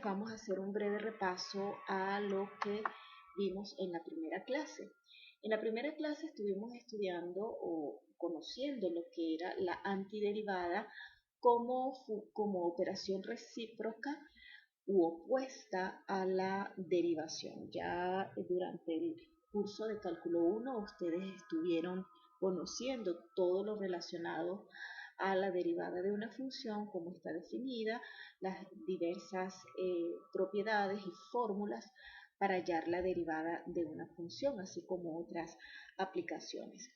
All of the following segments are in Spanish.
Vamos a hacer un breve repaso a lo que vimos en la primera clase. En la primera clase estuvimos estudiando o conociendo lo que era la antiderivada como operación recíproca u opuesta a la derivación. Ya durante el curso de cálculo 1 ustedes estuvieron conociendo todo lo relacionado a la derivada de una función, cómo está definida, las diversas propiedades y fórmulas para hallar la derivada de una función, así como otras aplicaciones.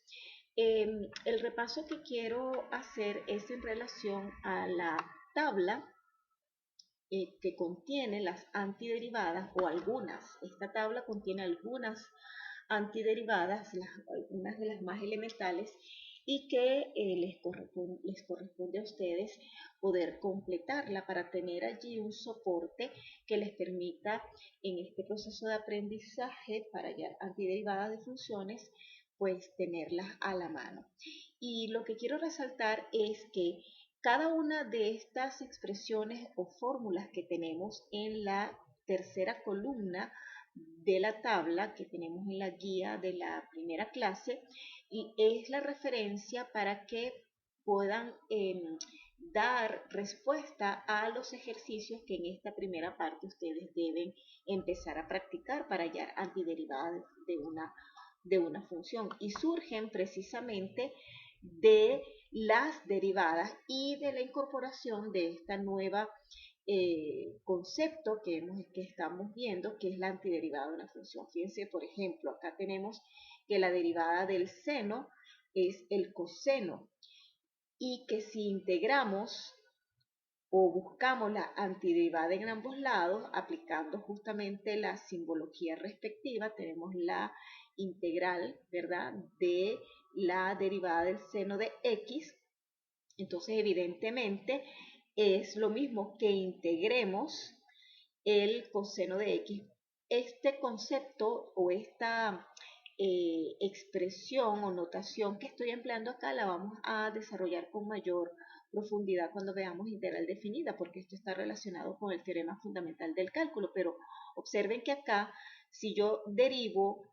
El repaso que quiero hacer es en relación a la tabla que contiene las antiderivadas o algunas. Esta tabla contiene algunas antiderivadas, algunas de las más elementales, y que les corresponde a ustedes poder completarla para tener allí un soporte que les permita en este proceso de aprendizaje para hallar antiderivadas de funciones, pues tenerlas a la mano. Y lo que quiero resaltar es que cada una de estas expresiones o fórmulas que tenemos en la tercera columna de la tabla que tenemos en la guía de la primera clase y es la referencia para que puedan dar respuesta a los ejercicios que en esta primera parte ustedes deben empezar a practicar para hallar antiderivadas de una función, y surgen precisamente de las derivadas y de la incorporación de esta nueva concepto que estamos viendo, que es la antiderivada de una función. Fíjense, por ejemplo, acá tenemos que la derivada del seno es el coseno, y que si integramos o buscamos la antiderivada en ambos lados, aplicando justamente la simbología respectiva, tenemos la integral, ¿verdad?, de la derivada del seno de x. Entonces, evidentemente, es lo mismo que integremos el coseno de x. Este concepto o esta expresión o notación que estoy empleando acá la vamos a desarrollar con mayor profundidad cuando veamos integral definida, porque esto está relacionado con el teorema fundamental del cálculo. Pero observen que acá, si yo derivo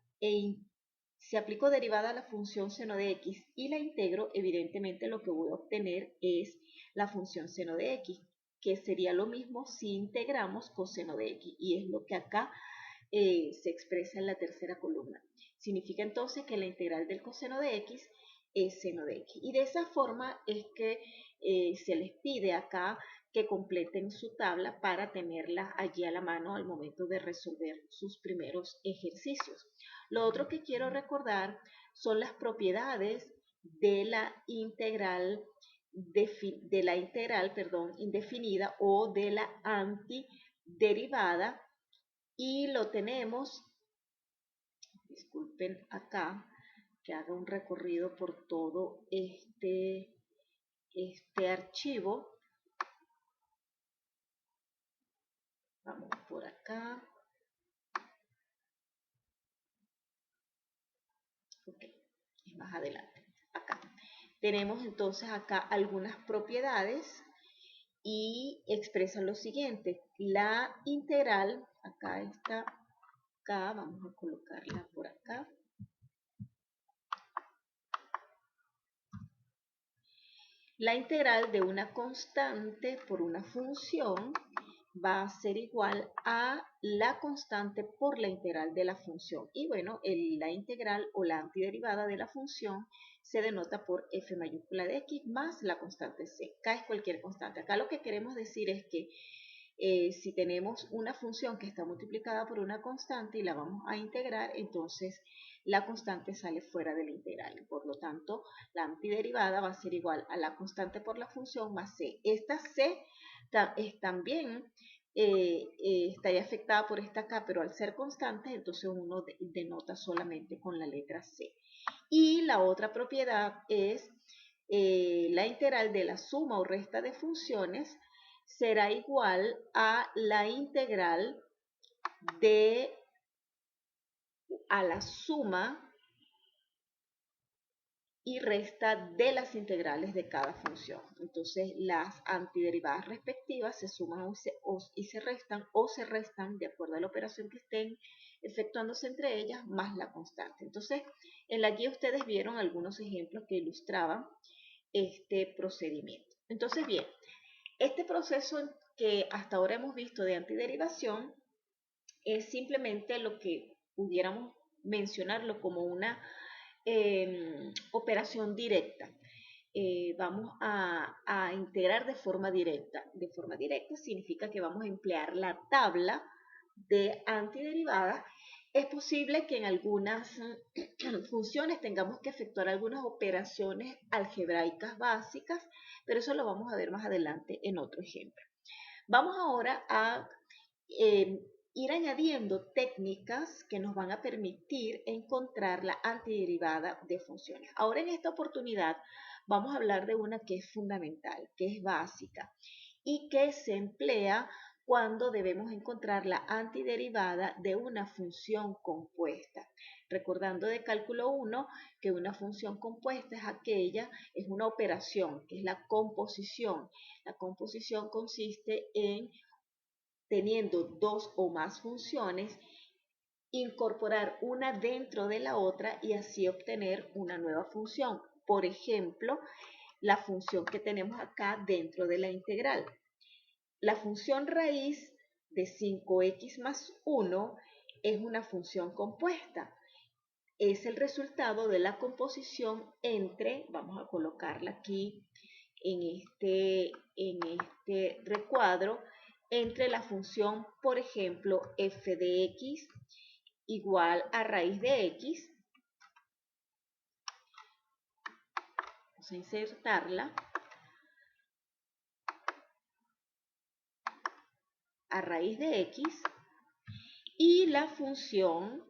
si aplico derivada a la función seno de x y la integro, evidentemente lo que voy a obtener es la función seno de x, que sería lo mismo si integramos coseno de x, y es lo que acá se expresa en la tercera columna. Significa entonces que la integral del coseno de x es seno de x. Y de esa forma es que se les pide acá que completen su tabla para tenerla allí a la mano al momento de resolver sus primeros ejercicios. Lo otro que quiero recordar son las propiedades de la integral, indefinida o de la antiderivada, y lo tenemos, disculpen acá que haga un recorrido por todo este archivo. Vamos por acá. Ok, es más adelante. Acá. Tenemos entonces acá algunas propiedades y expresan lo siguiente. La integral, acá está, acá, vamos a colocarla por acá. La integral de una constante por una función va a ser igual a la constante por la integral de la función. Y bueno, la integral o la antiderivada de la función se denota por f mayúscula de x más la constante c. K es cualquier constante. Acá lo que queremos decir es que si tenemos una función que está multiplicada por una constante y la vamos a integrar, entonces la constante sale fuera de la integral. Por lo tanto, la antiderivada va a ser igual a la constante por la función más c. Esta c es también estaría afectada por esta k, pero al ser constante, entonces uno denota solamente con la letra c. Y la otra propiedad es la integral de la suma o resta de funciones será igual a la integral a la suma y resta de las integrales de cada función. Entonces las antiderivadas respectivas se suman y se restan o se restan de acuerdo a la operación que estén efectuándose entre ellas más la constante. Entonces en la guía ustedes vieron algunos ejemplos que ilustraban este procedimiento. Entonces bien, este proceso que hasta ahora hemos visto de antiderivación es simplemente lo que pudiéramos mencionarlo como una operación directa. Vamos a integrar de forma directa. De forma directa significa que vamos a emplear la tabla de antiderivadas. Es posible que en algunas funciones tengamos que efectuar algunas operaciones algebraicas básicas, pero eso lo vamos a ver más adelante en otro ejemplo. Vamos ahora a ir añadiendo técnicas que nos van a permitir encontrar la antiderivada de funciones. Ahora en esta oportunidad vamos a hablar de una que es fundamental, que es básica y que se emplea cuando debemos encontrar la antiderivada de una función compuesta. Recordando de cálculo 1 que una función compuesta es una operación, que es la composición. La composición consiste en, teniendo dos o más funciones, incorporar una dentro de la otra y así obtener una nueva función. Por ejemplo, la función que tenemos acá dentro de la integral. La función raíz de 5x más 1 es una función compuesta. Es el resultado de la composición entre, vamos a colocarla aquí en este recuadro, entre la función, por ejemplo, f de x igual a raíz de x. Vamos a insertarla. A raíz de x y la función,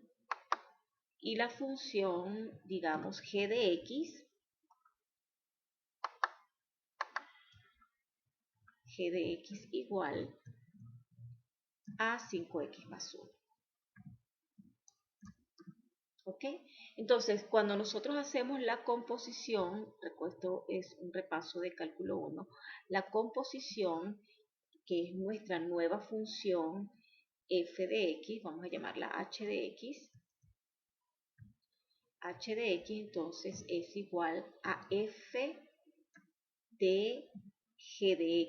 digamos, g de x, igual a 5x más 1. ¿Ok? Entonces, cuando nosotros hacemos la composición, esto es un repaso de cálculo 1, la composición, que es nuestra nueva función f de x, vamos a llamarla h de x, entonces es igual a f de g de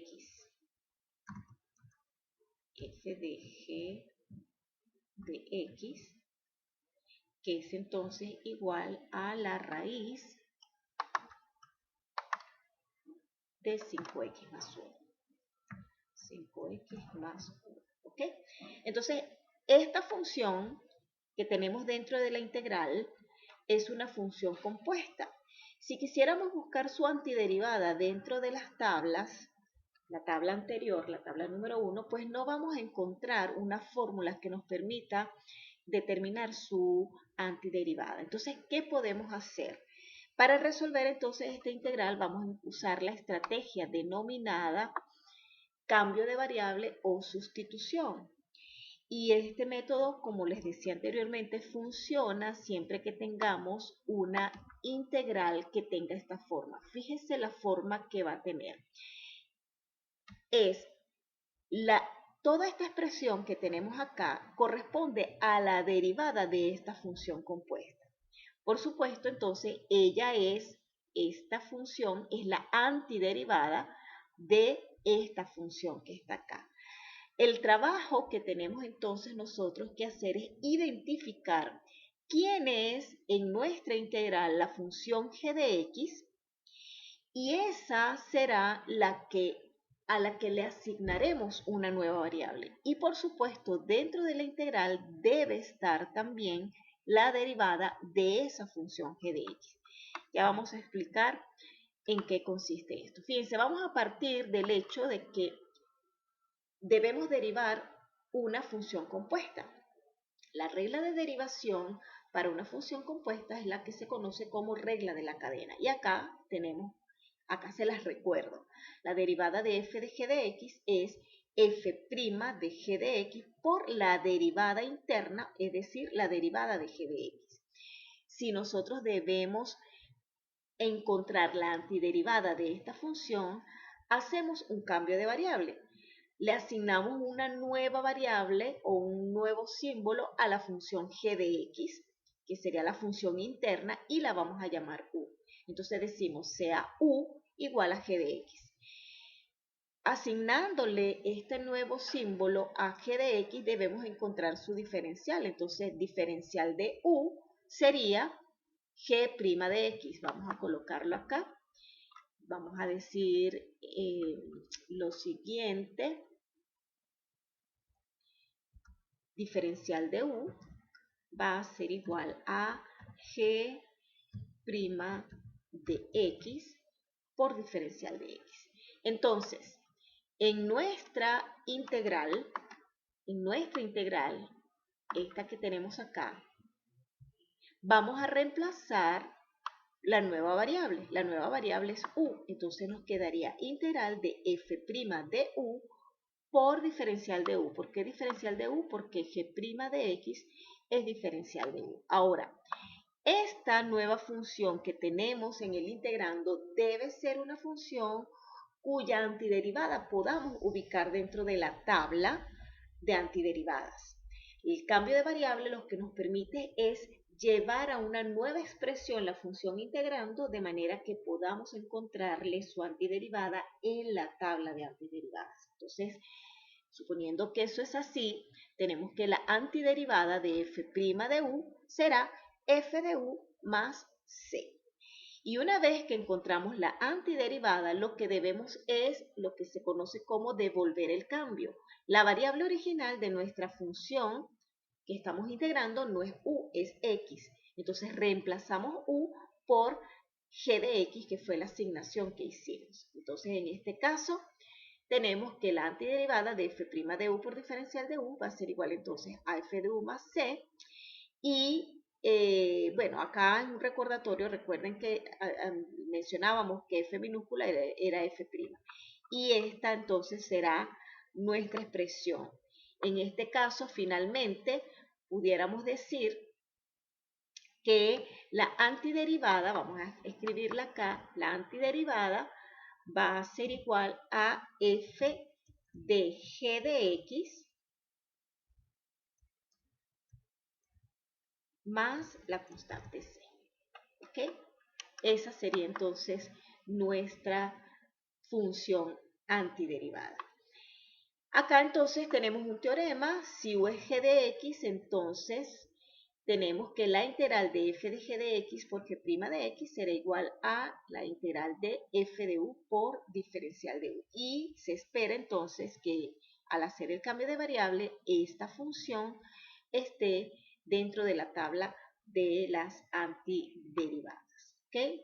x, que es entonces igual a la raíz de 5x más 1. 5x más 1. ¿Ok? Entonces, esta función que tenemos dentro de la integral es una función compuesta. Si quisiéramos buscar su antiderivada dentro de las tablas, la tabla anterior, la tabla número 1, pues no vamos a encontrar una fórmula que nos permita determinar su antiderivada. Entonces, ¿qué podemos hacer? Para resolver entonces esta integral vamos a usar la estrategia denominada cambio de variable o sustitución. Y este método, como les decía anteriormente, funciona siempre que tengamos una integral que tenga esta forma. Fíjense la forma que va a tener. Toda esta expresión que tenemos acá corresponde a la derivada de esta función compuesta. Por supuesto, entonces, esta función es la antiderivada de esta función que está acá. El trabajo que tenemos entonces nosotros que hacer es identificar quién es en nuestra integral la función g de x y esa será a la que le asignaremos una nueva variable. Y por supuesto, dentro de la integral debe estar también la derivada de esa función g de x. Ya vamos a explicar en qué consiste esto. Fíjense, vamos a partir del hecho de que debemos derivar una función compuesta. La regla de derivación para una función compuesta es la que se conoce como regla de la cadena. Y acá se las recuerdo. La derivada de f de g de x es f' de g de x por la derivada interna, es decir, la derivada de g de x. Si nosotros debemos encontrar la antiderivada de esta función, hacemos un cambio de variable. Le asignamos una nueva variable o un nuevo símbolo a la función g de x, que sería la función interna, y la vamos a llamar u. Entonces decimos sea u igual a g de x. Asignándole este nuevo símbolo a g de x debemos encontrar su diferencial. Entonces diferencial de u sería g' de x. Vamos a colocarlo acá. Vamos a decir lo siguiente. Diferencial de u va a ser igual a g' de x por diferencial de x. Entonces, en nuestra integral, esta que tenemos acá, vamos a reemplazar la nueva variable. La nueva variable es u, entonces nos quedaría integral de f' de u por diferencial de u. ¿Por qué diferencial de u? Porque g' de x es diferencial de u. Ahora, esta nueva función que tenemos en el integrando debe ser una función cuya antiderivada podamos ubicar dentro de la tabla de antiderivadas. El cambio de variable lo que nos permite es llevar a una nueva expresión la función integrando de manera que podamos encontrarle su antiderivada en la tabla de antiderivadas. Entonces, suponiendo que eso es así, tenemos que la antiderivada de f' de u será f de u más c. Y una vez que encontramos la antiderivada, lo que debemos es lo que se conoce como devolver el cambio. La variable original de nuestra función que estamos integrando no es u, es x. Entonces reemplazamos u por g de x, que fue la asignación que hicimos. Entonces en este caso tenemos que la antiderivada de f' de u por diferencial de u va a ser igual entonces a f de u más c. Y bueno, acá en un recordatorio, recuerden que mencionábamos que f minúscula era f'. Y esta entonces será nuestra expresión. En este caso, finalmente, pudiéramos decir que la antiderivada, vamos a escribirla acá, la antiderivada va a ser igual a f de g de x más la constante c. ¿Ok? Esa sería entonces nuestra función antiderivada. Acá entonces tenemos un teorema. Si u es g de x, entonces tenemos que la integral de f de g de x por g' de x será igual a la integral de f de u por diferencial de u. Y se espera entonces que al hacer el cambio de variable, esta función esté dentro de la tabla de las antiderivadas. ¿Ok?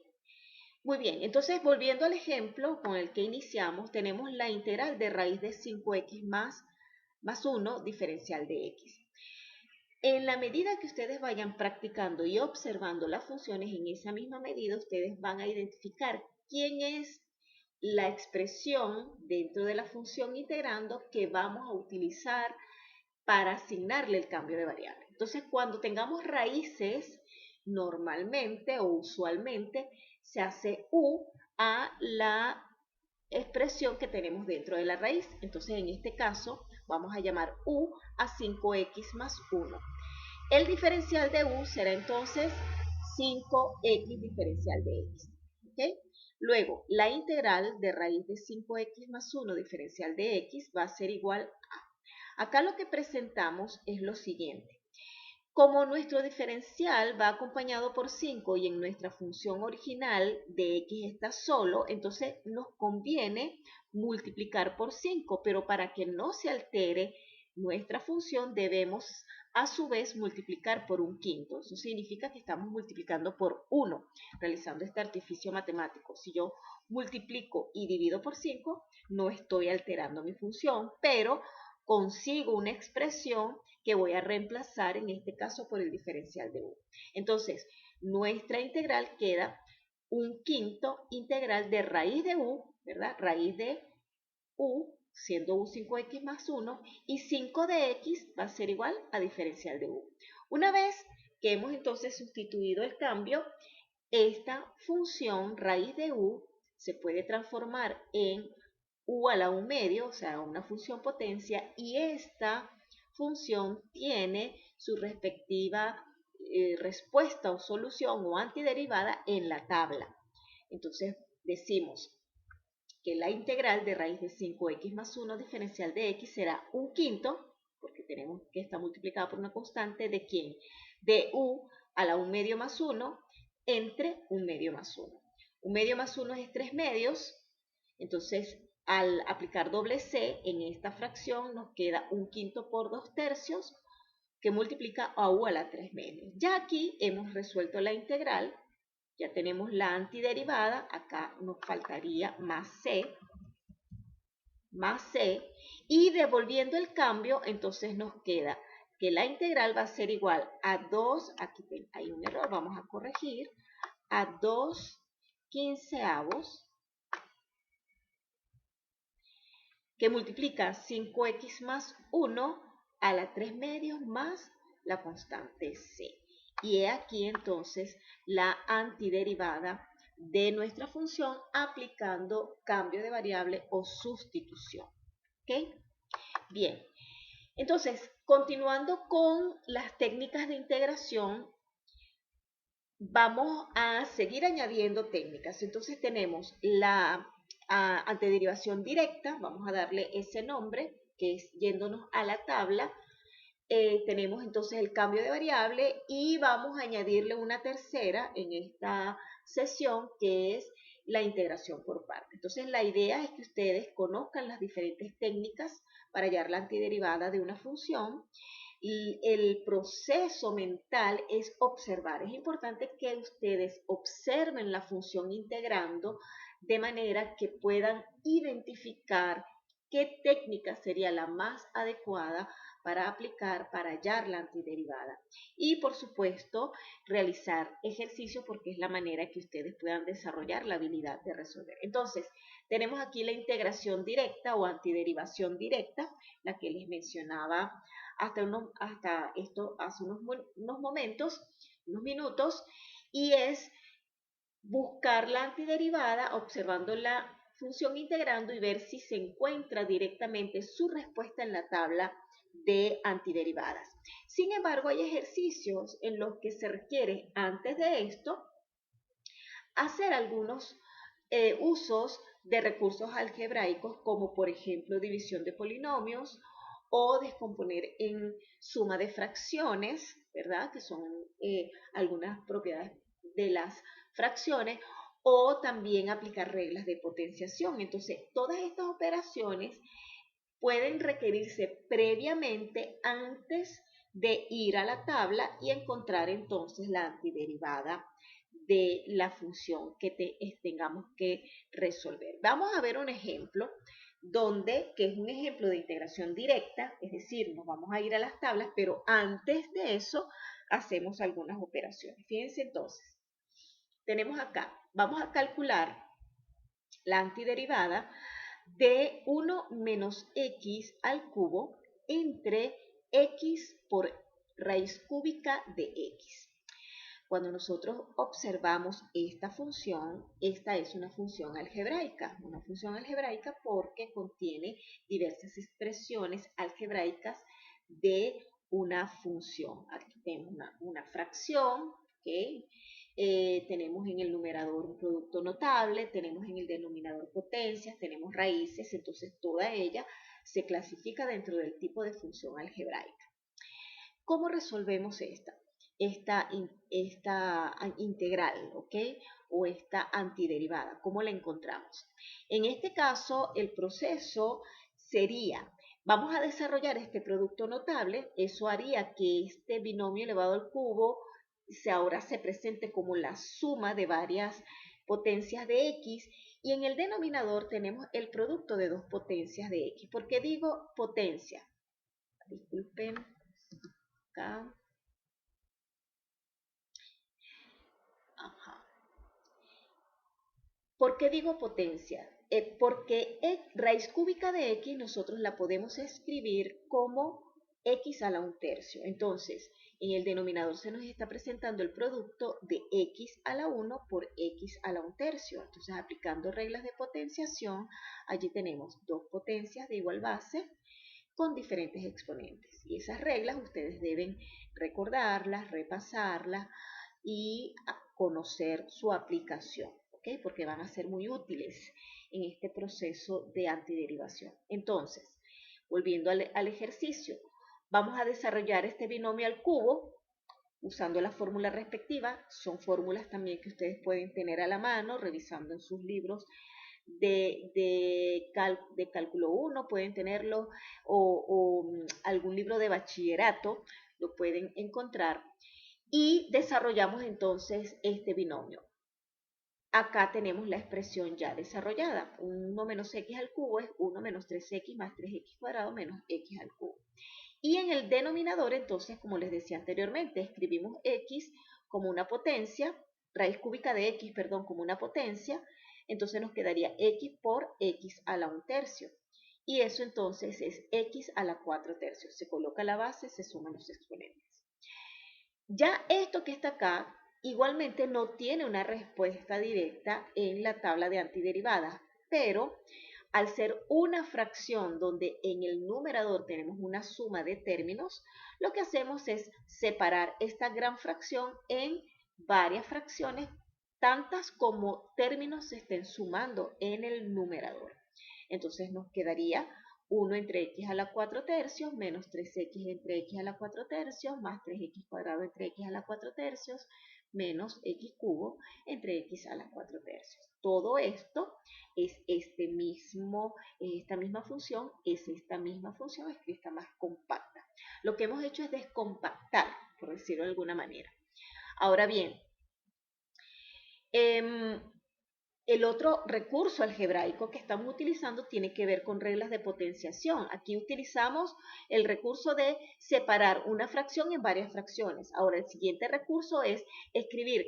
Muy bien, entonces volviendo al ejemplo con el que iniciamos, tenemos la integral de raíz de 5x más 1 diferencial de x. En la medida que ustedes vayan practicando y observando las funciones, en esa misma medida ustedes van a identificar quién es la expresión dentro de la función integrando que vamos a utilizar para asignarle el cambio de variable. Entonces, cuando tengamos raíces, normalmente o usualmente se hace u a la expresión que tenemos dentro de la raíz. Entonces, en este caso, vamos a llamar u a 5x más 1. El diferencial de u será entonces 5x diferencial de x. ¿Okay? Luego, la integral de raíz de 5x más 1 diferencial de x va a ser igual a... Acá lo que presentamos es lo siguiente. Como nuestro diferencial va acompañado por 5 y en nuestra función original de x está solo, entonces nos conviene multiplicar por 5, pero para que no se altere nuestra función debemos a su vez multiplicar por un quinto. Eso significa que estamos multiplicando por 1, realizando este artificio matemático. Si yo multiplico y divido por 5, no estoy alterando mi función, pero consigo una expresión que voy a reemplazar en este caso por el diferencial de u. Entonces, nuestra integral queda un quinto integral de raíz de u, ¿verdad? Raíz de u, siendo u 5x más 1, y 5 de x va a ser igual a diferencial de u. Una vez que hemos entonces sustituido el cambio, esta función raíz de u se puede transformar en u a la 1/2, o sea, una función potencia, y esta función tiene su respectiva respuesta o solución o antiderivada en la tabla. Entonces decimos que la integral de raíz de 5x más 1 diferencial de x será 1/5, porque tenemos que está multiplicada por una constante, ¿de quién? De u a la 1/2 más 1 entre 1/2 más 1. 1/2 más 1 es 3/2, entonces al aplicar doble C en esta fracción nos queda 1/5 por 2/3, que multiplica a u a la 3/2. Ya aquí hemos resuelto la integral, ya tenemos la antiderivada, acá nos faltaría más C, y devolviendo el cambio, entonces nos queda que la integral va a ser igual a 2, aquí hay un error, vamos a corregir, a 2/15, que multiplica 5x más 1 a la 3/2 más la constante C. Y he aquí entonces la antiderivada de nuestra función aplicando cambio de variable o sustitución. ¿Ok? Bien, entonces continuando con las técnicas de integración, vamos a seguir añadiendo técnicas. Entonces tenemos la antiderivación directa, vamos a darle ese nombre, que es yéndonos a la tabla. Tenemos entonces el cambio de variable y vamos a añadirle una tercera en esta sesión, que es la integración por partes. Entonces la idea es que ustedes conozcan las diferentes técnicas para hallar la antiderivada de una función. Y el proceso mental es observar. Es importante que ustedes observen la función integrando de manera que puedan identificar qué técnica sería la más adecuada para aplicar, para hallar la antiderivada. Y por supuesto, realizar ejercicio porque es la manera que ustedes puedan desarrollar la habilidad de resolver. Entonces, tenemos aquí la integración directa o antiderivación directa, la que les mencionaba hasta esto hace unos minutos, y es buscar la antiderivada observando la función integrando y ver si se encuentra directamente su respuesta en la tabla de antiderivadas. Sin embargo, hay ejercicios en los que se requiere antes de esto hacer algunos usos de recursos algebraicos, como por ejemplo división de polinomios o descomponer en suma de fracciones, ¿verdad? Que son algunas propiedades de las fracciones, o también aplicar reglas de potenciación. Entonces, todas estas operaciones pueden requerirse previamente antes de ir a la tabla y encontrar entonces la antiderivada de la función que tengamos que resolver. Vamos a ver un ejemplo que es un ejemplo de integración directa, es decir, nos vamos a ir a las tablas, pero antes de eso hacemos algunas operaciones. Fíjense entonces, tenemos acá, vamos a calcular la antiderivada de 1 menos x al cubo entre x por raíz cúbica de x. Cuando nosotros observamos esta función, esta es una función algebraica porque contiene diversas expresiones algebraicas de una función. Aquí tenemos una fracción, ¿ok? Tenemos en el numerador un producto notable, tenemos en el denominador potencias, tenemos raíces, entonces toda ella se clasifica dentro del tipo de función algebraica. ¿Cómo resolvemos esta integral, ¿ok? O esta antiderivada, ¿cómo la encontramos? En este caso, el proceso sería, vamos a desarrollar este producto notable, eso haría que este binomio elevado al cubo ahora se presente como la suma de varias potencias de x, y en el denominador tenemos el producto de dos potencias de x. ¿Por qué digo potencia? Disculpen, acá. Ajá. ¿Por qué digo potencia? Porque raíz cúbica de x nosotros la podemos escribir como x a la 1/3. Entonces, en el denominador se nos está presentando el producto de x a la 1 por x a la 1/3. Entonces, aplicando reglas de potenciación, allí tenemos dos potencias de igual base con diferentes exponentes. Y esas reglas ustedes deben recordarlas, repasarlas y conocer su aplicación, ¿ok? Porque van a ser muy útiles en este proceso de antiderivación. Entonces, volviendo al ejercicio, vamos a desarrollar este binomio al cubo usando la fórmula respectiva. Son fórmulas también que ustedes pueden tener a la mano, revisando en sus libros de cálculo 1, pueden tenerlo, o algún libro de bachillerato, lo pueden encontrar. Y desarrollamos entonces este binomio. Acá tenemos la expresión ya desarrollada. 1 menos x al cubo es 1 menos 3x más 3x cuadrado menos x al cubo. Y en el denominador, entonces, como les decía anteriormente, escribimos x como una potencia, raíz cúbica de x, perdón, como una potencia. Entonces nos quedaría x por x a la 1/3. Y eso entonces es x a la 4/3. Se coloca la base, se suman los exponentes. Ya esto que está acá, igualmente no tiene una respuesta directa en la tabla de antiderivadas, pero al ser una fracción donde en el numerador tenemos una suma de términos, lo que hacemos es separar esta gran fracción en varias fracciones, tantas como términos se estén sumando en el numerador. Entonces nos quedaría 1 entre x a la 4/3 menos 3x entre x a la 4/3 más 3x cuadrado entre x a la 4/3 menos x cubo entre x a la 4/3. Todo esto es esta misma función, es esta misma función escrita más compacta. Lo que hemos hecho es descompactar, por decirlo de alguna manera. Ahora bien, el otro recurso algebraico que estamos utilizando tiene que ver con reglas de potenciación. Aquí utilizamos el recurso de separar una fracción en varias fracciones. Ahora, el siguiente recurso es escribir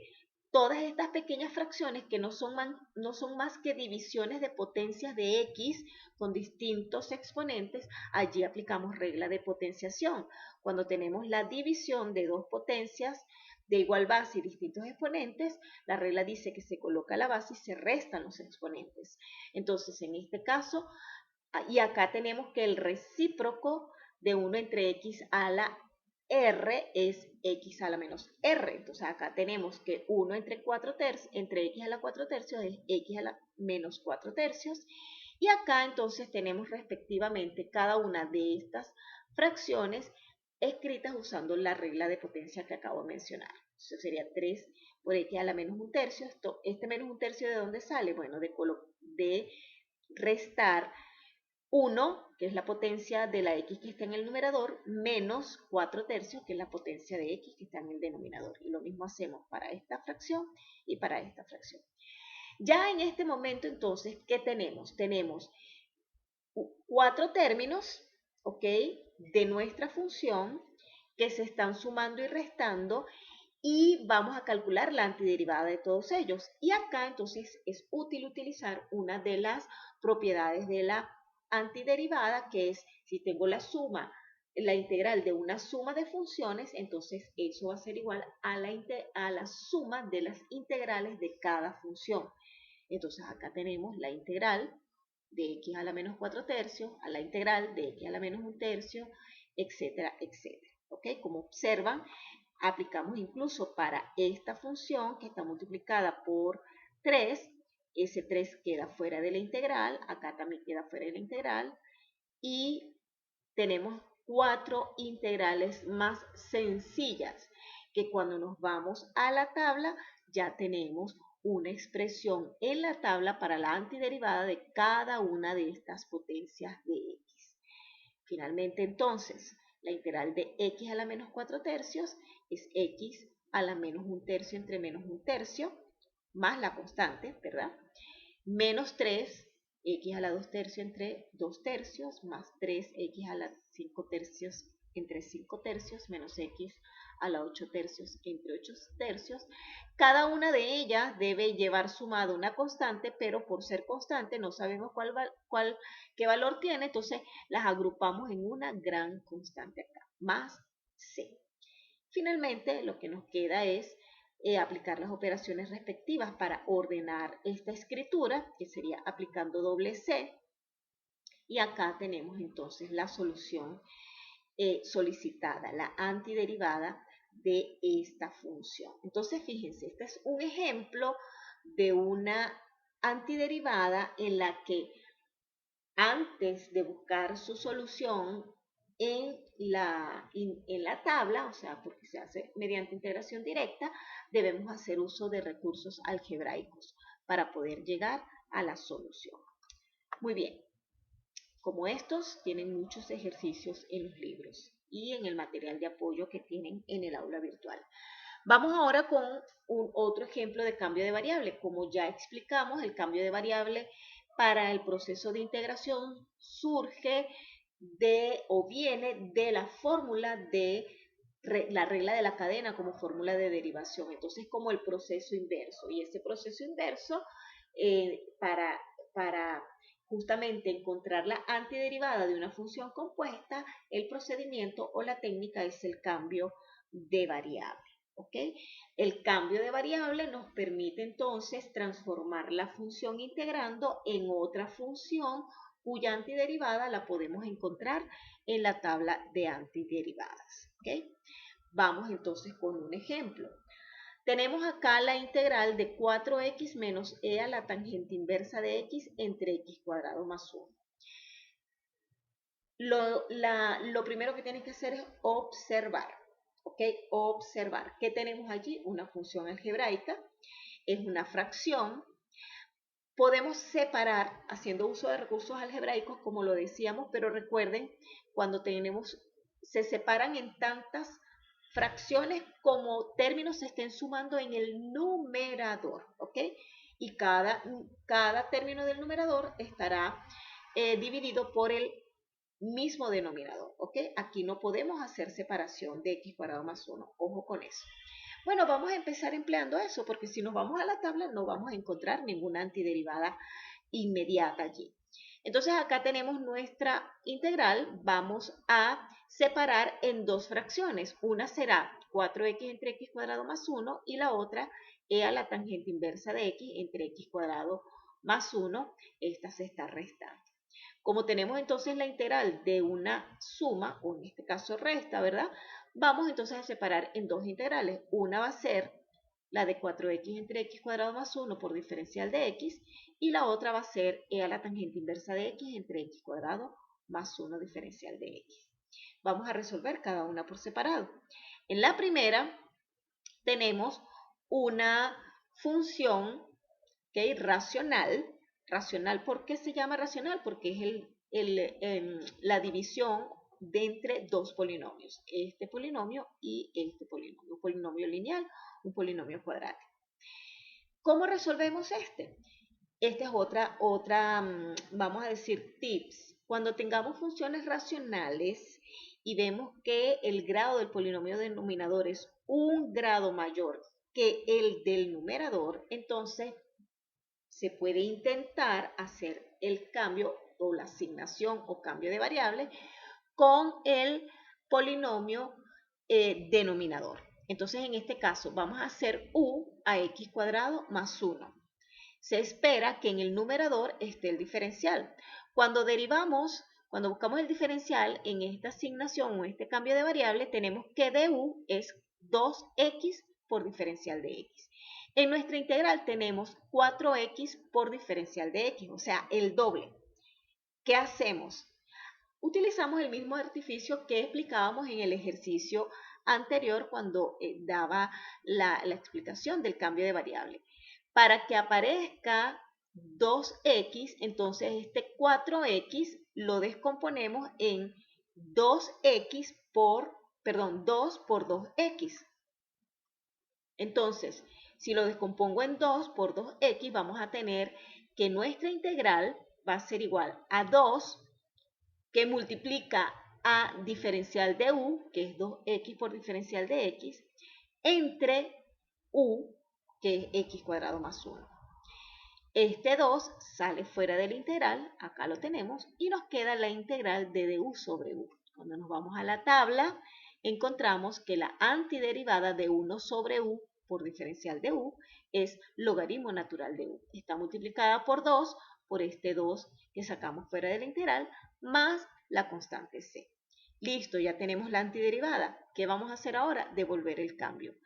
todas estas pequeñas fracciones que no son más que divisiones de potencias de x con distintos exponentes. Allí aplicamos regla de potenciación. Cuando tenemos la división de dos potencias de igual base y distintos exponentes, la regla dice que se coloca la base y se restan los exponentes. Entonces, en este caso, y acá tenemos que el recíproco de 1 entre x a la r es x a la menos r. Entonces, acá tenemos que 1 entre 4/3, entre x a la 4/3 es x a la menos 4/3. Y acá entonces tenemos respectivamente cada una de estas fracciones escritas usando la regla de potencia que acabo de mencionar. Eso sería 3 por x a la menos 1/3. Este menos 1/3, ¿de dónde sale? Bueno, de restar 1, que es la potencia de la x que está en el numerador, menos 4/3, que es la potencia de x que está en el denominador. Y lo mismo hacemos para esta fracción y para esta fracción. Ya en este momento, entonces, ¿qué tenemos? Tenemos 4 términos, ¿ok?, de nuestra función que se están sumando y restando, y vamos a calcular la antiderivada de todos ellos. Y acá entonces es útil utilizar una de las propiedades de la antiderivada, que es si tengo la integral de una suma de funciones, entonces eso va a ser igual a la suma de las integrales de cada función. Entonces acá tenemos la integral de x a la menos 4/3, a la integral de x a la menos 1/3, etcétera, etcétera. ¿Ok? Como observan, aplicamos incluso para esta función que está multiplicada por 3, ese 3 queda fuera de la integral, acá también queda fuera de la integral, y tenemos 4 integrales más sencillas, que cuando nos vamos a la tabla ya tenemos una expresión en la tabla para la antiderivada de cada una de estas potencias de x. Finalmente, entonces, la integral de x a la menos 4/3 es x a la menos 1/3 entre menos 1/3, más la constante, ¿verdad? Menos 3, x a la 2/3 entre 2/3, más 3x a la 5/3 entre 5 tercios menos x a la 8 tercios entre 8 tercios. Cada una de ellas debe llevar sumado una constante, pero por ser constante no sabemos qué valor tiene, entonces las agrupamos en una gran constante acá, más c. Finalmente, lo que nos queda es aplicar las operaciones respectivas para ordenar esta escritura, que sería aplicando doble c. Y acá tenemos entonces la solución solicitada, la antiderivada de esta función. Entonces, fíjense, este es un ejemplo de una antiderivada en la que antes de buscar su solución en la tabla, o sea, porque se hace mediante integración directa, debemos hacer uso de recursos algebraicos para poder llegar a la solución. Muy bien, como estos, tienen muchos ejercicios en los libros y en el material de apoyo que tienen en el aula virtual. Vamos ahora con otro ejemplo de cambio de variable. Como ya explicamos, el cambio de variable para el proceso de integración surge o viene de la fórmula de la regla de la cadena como fórmula de derivación. Entonces, como el proceso inverso. Y ese proceso inverso, para justamente encontrar la antiderivada de una función compuesta, el procedimiento o la técnica es el cambio de variable. ¿Ok? El cambio de variable nos permite entonces transformar la función integrando en otra función cuya antiderivada la podemos encontrar en la tabla de antiderivadas. ¿Ok? Vamos entonces con un ejemplo. Tenemos acá la integral de 4x menos e a la tangente inversa de x entre x cuadrado más 1. Lo primero que tienes que hacer es observar. ¿Ok? Observar. ¿Qué tenemos allí? Una función algebraica. Es una fracción. Podemos separar haciendo uso de recursos algebraicos, como lo decíamos, pero recuerden, cuando se separan en tantas fracciones como términos se estén sumando en el numerador, ¿ok? Y cada término del numerador estará dividido por el mismo denominador, ¿ok? Aquí no podemos hacer separación de x cuadrado más 1, ojo con eso. Bueno, vamos a empezar empleando eso, porque si nos vamos a la tabla no vamos a encontrar ninguna antiderivada inmediata allí. Entonces acá tenemos nuestra integral, vamos a separar en dos fracciones. Una será 4x entre x cuadrado más 1 y la otra e a la tangente inversa de x entre x cuadrado más 1. Esta se está restando. Como tenemos entonces la integral de una suma, o en este caso resta, ¿verdad? Vamos entonces a separar en dos integrales. Una va a ser la de 4x entre x cuadrado más 1 por diferencial de x, y la otra va a ser e a la tangente inversa de x entre x cuadrado más 1 diferencial de x. Vamos a resolver cada una por separado. En la primera tenemos una función racional. Racional, ¿por qué se llama racional? Porque es la división de entre dos polinomios, este polinomio y este polinomio, un polinomio lineal, un polinomio cuadrático. ¿Cómo resolvemos este? Esta es otra, vamos a decir, tips. Cuando tengamos funciones racionales y vemos que el grado del polinomio denominador es un grado mayor que el del numerador, entonces se puede intentar hacer el cambio o la asignación o cambio de variable con el polinomio denominador. Entonces, en este caso, vamos a hacer u a x cuadrado más 1. Se espera que en el numerador esté el diferencial. Cuando buscamos el diferencial en esta asignación o este cambio de variable, tenemos que du es 2x por diferencial de x. En nuestra integral tenemos 4x por diferencial de x, o sea, el doble. ¿Qué hacemos? Utilizamos el mismo artificio que explicábamos en el ejercicio anterior cuando daba la explicación del cambio de variable. Para que aparezca 2x, entonces este 4x lo descomponemos en 2 por 2x. Entonces, si lo descompongo en 2 por 2x, vamos a tener que nuestra integral va a ser igual a 2 que multiplica a diferencial de u, que es 2x por diferencial de x, entre u, que es x cuadrado más 1. Este 2 sale fuera del integral, acá lo tenemos, y nos queda la integral de du sobre u. Cuando nos vamos a la tabla, encontramos que la antiderivada de 1 sobre u por diferencial de u es logaritmo natural de u. Está multiplicada por 2 por este 2 que sacamos fuera de la integral, más la constante c. Listo, ya tenemos la antiderivada. ¿Qué vamos a hacer ahora? Devolver el cambio.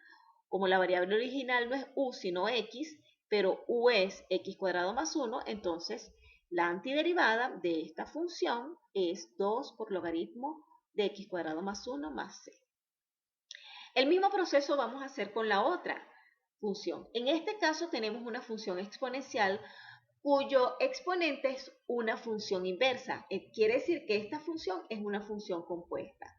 Como la variable original no es u, sino x, pero u es x cuadrado más 1, entonces la antiderivada de esta función es 2 por logaritmo de x cuadrado más 1 más c. El mismo proceso vamos a hacer con la otra función. En este caso tenemos una función exponencial cuyo exponente es una función inversa. Quiere decir que esta función es una función compuesta.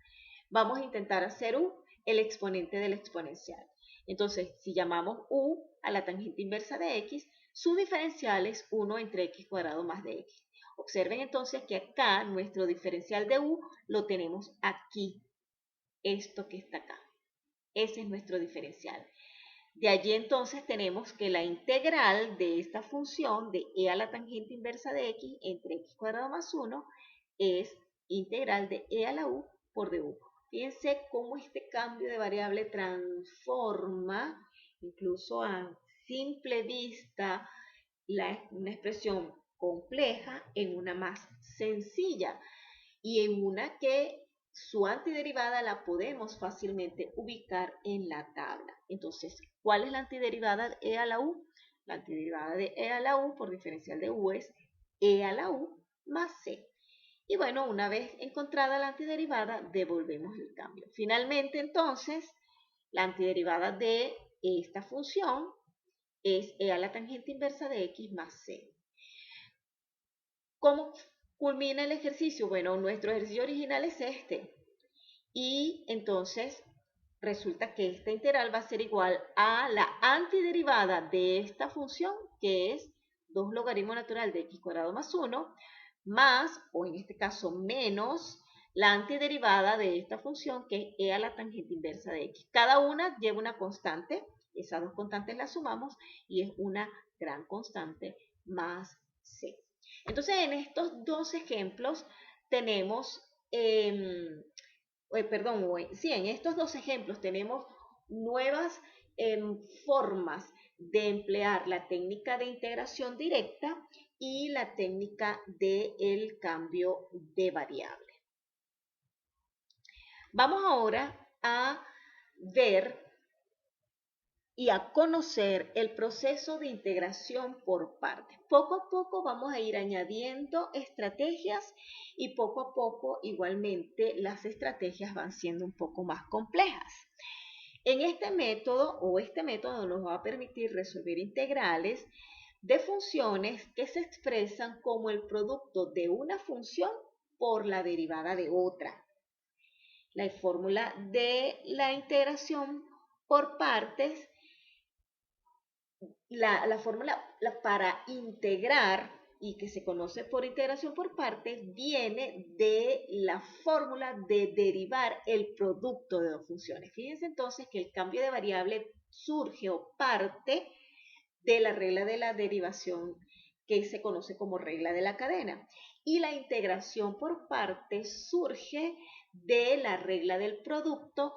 Vamos a intentar hacer el exponente del exponencial. Entonces, si llamamos u a la tangente inversa de x, su diferencial es 1 entre x cuadrado más de x. Observen entonces que acá nuestro diferencial de u lo tenemos aquí, esto que está acá. Ese es nuestro diferencial. De allí entonces tenemos que la integral de esta función de e a la tangente inversa de x entre x cuadrado más 1 es integral de e a la u por du. Fíjense cómo este cambio de variable transforma, incluso a simple vista, una expresión compleja en una más sencilla y en una que su antiderivada la podemos fácilmente ubicar en la tabla. Entonces, ¿cuál es la antiderivada de e a la u? La antiderivada de e a la u por diferencial de u es e a la u más c. Y bueno, una vez encontrada la antiderivada, devolvemos el cambio. Finalmente, entonces, la antiderivada de esta función es e a la tangente inversa de x más c. ¿Cómo culmina el ejercicio? Bueno, nuestro ejercicio original es este. Y entonces resulta que esta integral va a ser igual a la antiderivada de esta función, que es 2 logaritmo natural de x cuadrado más 1, más, o en este caso menos, la antiderivada de esta función, que es e a la tangente inversa de x. Cada una lleva una constante, esas dos constantes las sumamos, y es una gran constante más c. Entonces, en estos dos ejemplos tenemos, en estos dos ejemplos tenemos nuevas formas de emplear la técnica de integración directa y la técnica del cambio de variable. Vamos ahora a ver y a conocer el proceso de integración por partes. Poco a poco vamos a ir añadiendo estrategias y poco a poco igualmente las estrategias van siendo un poco más complejas. En este método nos va a permitir resolver integrales de funciones que se expresan como el producto de una función por la derivada de otra. La fórmula de la integración por partes, la fórmula para integrar y que se conoce por integración por partes viene de la fórmula de derivar el producto de dos funciones. Fíjense entonces que el cambio de variable surge o parte de la regla de la derivación que se conoce como regla de la cadena. Y la integración por partes surge de la regla del producto,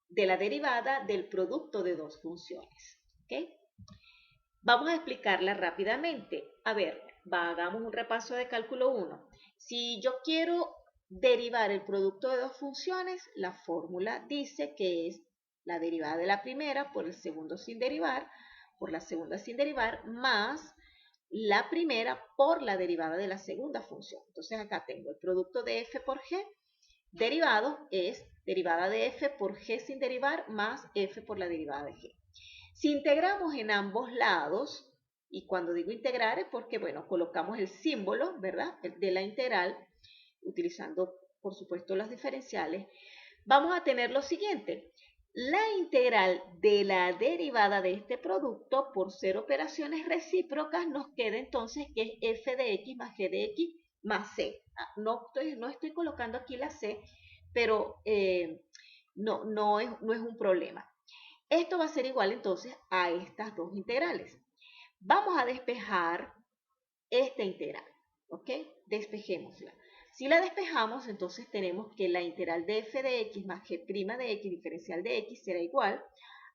de la derivada del producto de dos funciones. ¿Okay? Vamos a explicarla rápidamente. A ver, hagamos un repaso de cálculo 1. Si yo quiero derivar el producto de dos funciones, la fórmula dice que es la derivada de la primera por el segundo sin derivar, por la segunda sin derivar, más la primera por la derivada de la segunda función. Entonces acá tengo el producto de f por g, derivado es derivada de f por g sin derivar más f por la derivada de g. Si integramos en ambos lados, y cuando digo integrar es porque, bueno, colocamos el símbolo, ¿verdad?, de la integral, utilizando, por supuesto, las diferenciales, vamos a tener lo siguiente. La integral de la derivada de este producto por ser operaciones recíprocas nos queda entonces que es f de x más g de x más c. No estoy colocando aquí la c pero no es un problema. Esto va a ser igual entonces a estas dos integrales. Vamos a despejar esta integral, ¿ok? Despejémosla. Si la despejamos, entonces tenemos que la integral de f de x más g' de x diferencial de x será igual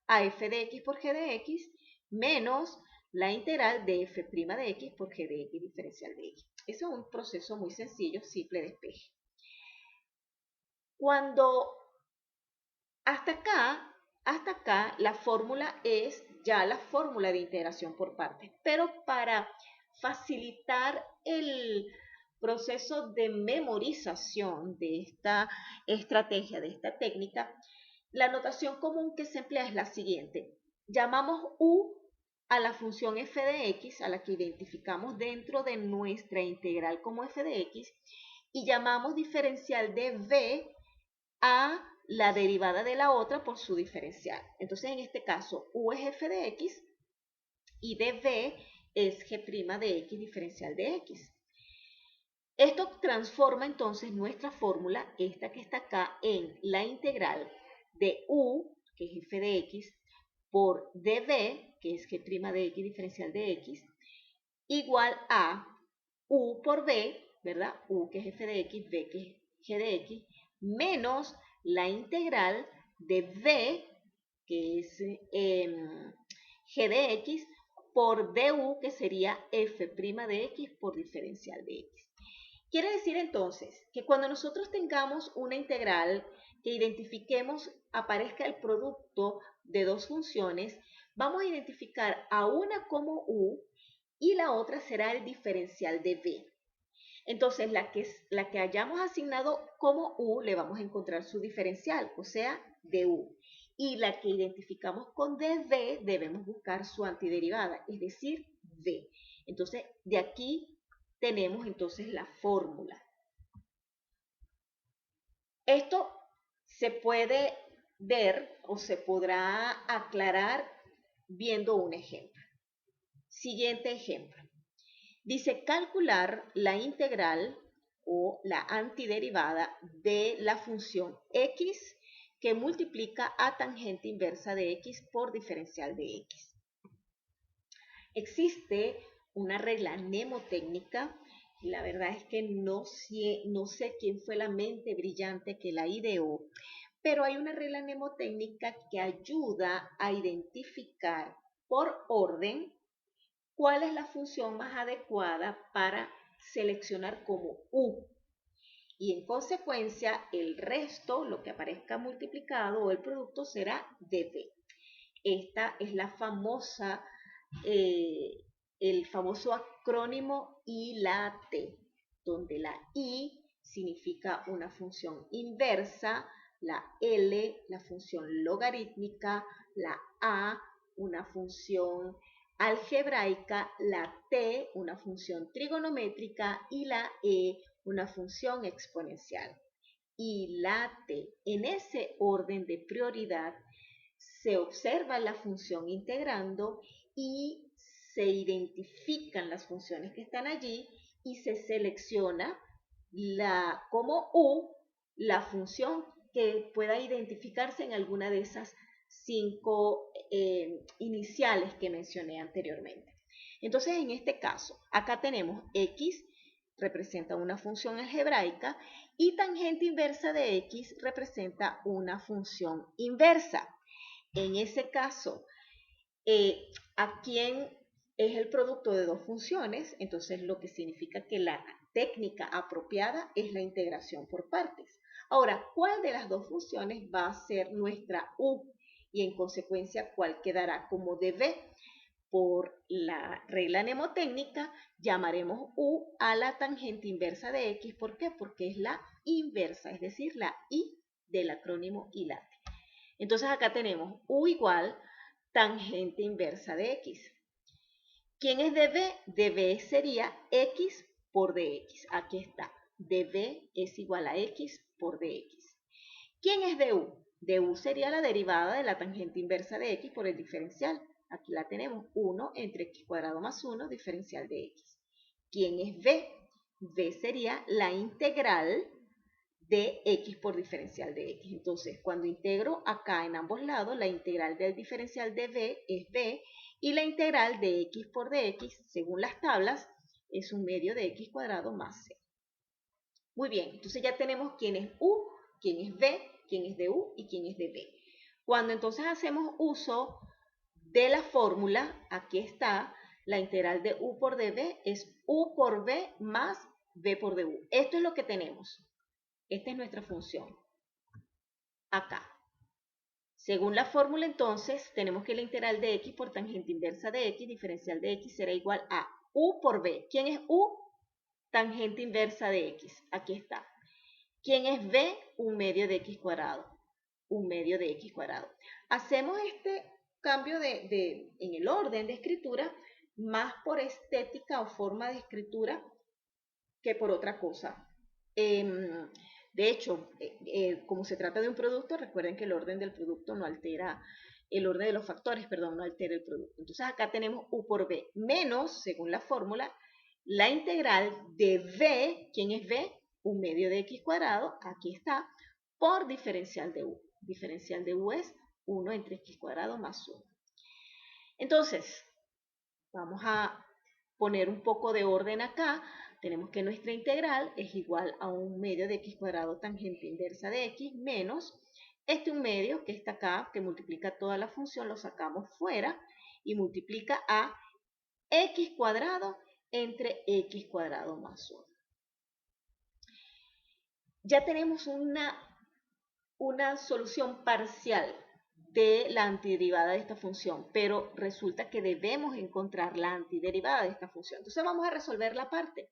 a f de x por g de x menos la integral de f' de x por g de x diferencial de x. Eso es un proceso muy sencillo, simple despeje. Cuando hasta acá la fórmula es ya la fórmula de integración por partes, pero para facilitar el proceso de memorización de esta estrategia, de esta técnica, la notación común que se emplea es la siguiente. Llamamos u a la función f de x, a la que identificamos dentro de nuestra integral como f de x, y llamamos diferencial de v a la derivada de la otra por su diferencial. Entonces, en este caso, u es f de x y dv es g' de x diferencial de x. Esto transforma entonces nuestra fórmula, esta que está acá, en la integral de u, que es f de x, por dv, que es g' de x diferencial de x, igual a u por v, ¿verdad? U que es f de x, v que es g de x, menos la integral de v, que es g de x, por du, que sería f' de x por diferencial de x. Quiere decir entonces que cuando nosotros tengamos una integral que identifiquemos, aparezca el producto de dos funciones, vamos a identificar a una como u y la otra será el diferencial de v. Entonces, la que hayamos asignado como u, le vamos a encontrar su diferencial, o sea, du. Y la que identificamos con dv, debemos buscar su antiderivada, es decir, v. Entonces, de aquí tenemos entonces la fórmula. Esto se puede ver o se podrá aclarar viendo un ejemplo. Siguiente ejemplo. Dice calcular la integral o la antiderivada de la función x que multiplica a tangente inversa de x por diferencial de x. Existe una regla mnemotécnica, y la verdad es que no sé quién fue la mente brillante que la ideó, pero hay una regla mnemotécnica que ayuda a identificar por orden cuál es la función más adecuada para seleccionar como u. Y en consecuencia, el resto, lo que aparezca multiplicado o el producto, será dv. Esta es la famosa, el famoso acrónimo ILAT, donde la I significa una función inversa, la L, la función logarítmica, la A, una función algebraica, la T, una función trigonométrica y la E, una función exponencial. Y la T, en ese orden de prioridad, se observa la función integrando y se identifican las funciones que están allí y se selecciona como u la función que pueda identificarse en alguna de esas 5 iniciales que mencioné anteriormente. Entonces, en este caso, acá tenemos x representa una función algebraica y tangente inversa de x representa una función inversa. En ese caso, ¿a quién es el producto de dos funciones? Entonces, lo que significa que la técnica apropiada es la integración por partes. Ahora, ¿cuál de las dos funciones va a ser nuestra u? Y en consecuencia, ¿cuál quedará como dv? Por la regla mnemotécnica, llamaremos u a la tangente inversa de x. ¿Por qué? Porque es la inversa, es decir, la i del acrónimo ILAT. Entonces acá tenemos u igual tangente inversa de x. ¿Quién es dv? dv sería x por dx. Aquí está. dv es igual a x por dx. ¿Quién es du? du sería la derivada de la tangente inversa de x por el diferencial. Aquí la tenemos, 1 entre x cuadrado más 1, diferencial de x. ¿Quién es v? v sería la integral de x por diferencial de x. Entonces, cuando integro acá en ambos lados, la integral del diferencial de b es b y la integral de x por dx, según las tablas, es 1/2 de x cuadrado más c. Muy bien, entonces ya tenemos quién es u, quién es b, quién es de u y quién es de b. Cuando entonces hacemos uso de la fórmula, aquí está, la integral de u por db es u por b más b por du. Esto es lo que tenemos. Esta es nuestra función. Acá. Según la fórmula, entonces, tenemos que la integral de x por tangente inversa de x, diferencial de x, será igual a u por b. ¿Quién es u? Tangente inversa de x. Aquí está. ¿Quién es b? 1/2 de x cuadrado. 1/2 de x cuadrado. Hacemos este cambio en el orden de escritura más por estética o forma de escritura que por otra cosa. De hecho, como se trata de un producto, recuerden que el orden del producto no altera, el orden de los factores, perdón, no altera el producto. Entonces acá tenemos u por b menos, según la fórmula, la integral de b, ¿quién es b? 1/2 de x cuadrado, aquí está, por diferencial de u. Diferencial de u es 1 entre x cuadrado más 1. Entonces, vamos a poner un poco de orden acá. Tenemos que nuestra integral es igual a 1/2 de x cuadrado tangente inversa de x menos este 1/2 que está acá, que multiplica toda la función, lo sacamos fuera y multiplica a x cuadrado entre x cuadrado más 1. Ya tenemos una solución parcial de la antiderivada de esta función, pero resulta que debemos encontrar la antiderivada de esta función. Entonces vamos a resolver la parte.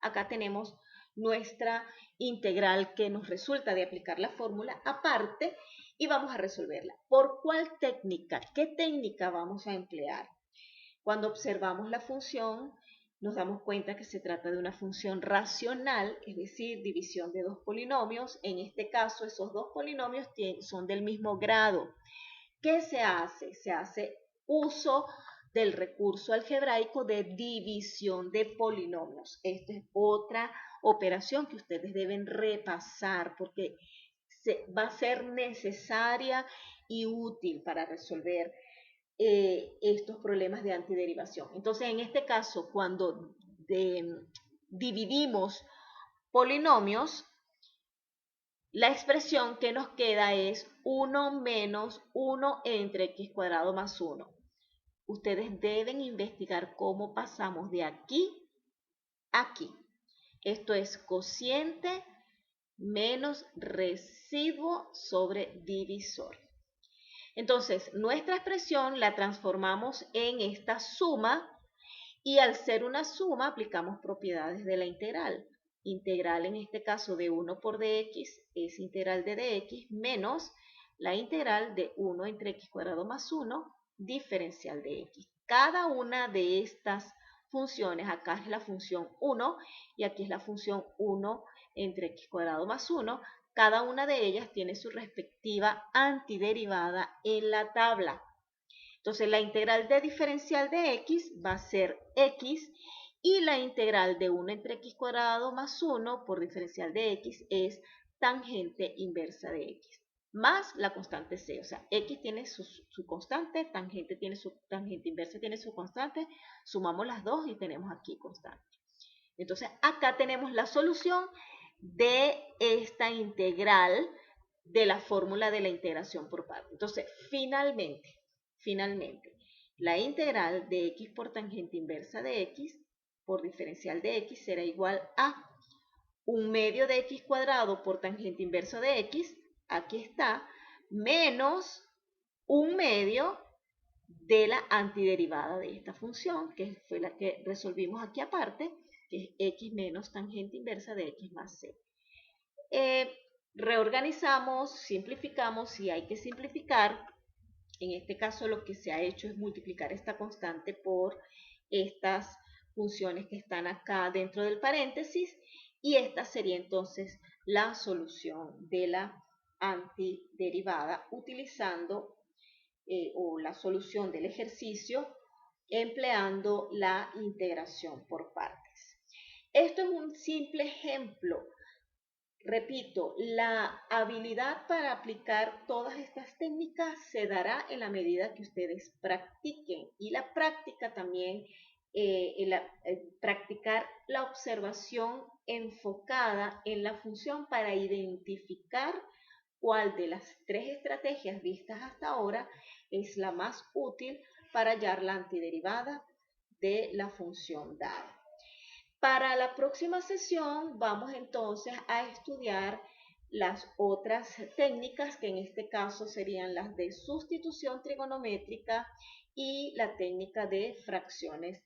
Acá tenemos nuestra integral que nos resulta de aplicar la fórmula aparte y vamos a resolverla. ¿Por cuál técnica? ¿Qué técnica vamos a emplear? Cuando observamos la función, nos damos cuenta que se trata de una función racional, es decir, división de dos polinomios. En este caso, esos dos polinomios son del mismo grado. ¿Qué se hace? Se hace uso del recurso algebraico de división de polinomios. Esta es otra operación que ustedes deben repasar porque va a ser necesaria y útil para resolver estos problemas de antiderivación. Entonces, en este caso, cuando dividimos polinomios, la expresión que nos queda es 1 menos 1 entre x cuadrado más 1. Ustedes deben investigar cómo pasamos de aquí a aquí. Esto es cociente menos residuo sobre divisor. Entonces, nuestra expresión la transformamos en esta suma y al ser una suma aplicamos propiedades de la integral. Integral en este caso de 1 por dx es integral de dx menos la integral de 1 entre x cuadrado más 1 diferencial de x. Cada una de estas funciones, acá es la función 1 y aquí es la función 1 entre x cuadrado más 1, cada una de ellas tiene su respectiva antiderivada en la tabla. Entonces la integral de diferencial de x va a ser x y la integral de 1 entre x cuadrado más 1 por diferencial de x es tangente inversa de x más la constante c. O sea, x tiene su constante, tangente inversa tiene su constante, sumamos las dos y tenemos aquí constante. Entonces acá tenemos la solución de esta integral de la fórmula de la integración por partes. Entonces, finalmente, la integral de x por tangente inversa de x por diferencial de x será igual a 1/2 de x cuadrado por tangente inverso de x, aquí está, menos 1/2 de la antiderivada de esta función, que fue la que resolvimos aquí aparte, que es x menos tangente inversa de x más c. Reorganizamos, simplificamos, si hay que simplificar. En este caso lo que se ha hecho es multiplicar esta constante por estas funciones que están acá dentro del paréntesis y esta sería entonces la solución de la antiderivada utilizando o la solución del ejercicio empleando la integración por partes. Esto es un simple ejemplo Repito, la habilidad para aplicar todas estas técnicas se dará en la medida que ustedes practiquen, y la práctica también, practicar la observación enfocada en la función para identificar cuál de las tres estrategias vistas hasta ahora es la más útil para hallar la antiderivada de la función dada. Para la próxima sesión vamos entonces a estudiar las otras técnicas, que en este caso serían las de sustitución trigonométrica y la técnica de fracciones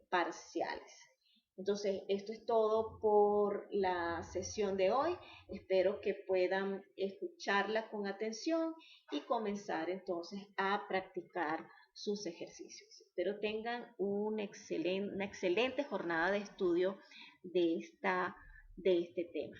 parciales. Entonces, esto es todo por la sesión de hoy. Espero que puedan escucharla con atención y comenzar entonces a practicar sus ejercicios. Espero tengan una excelente jornada de estudio de este tema.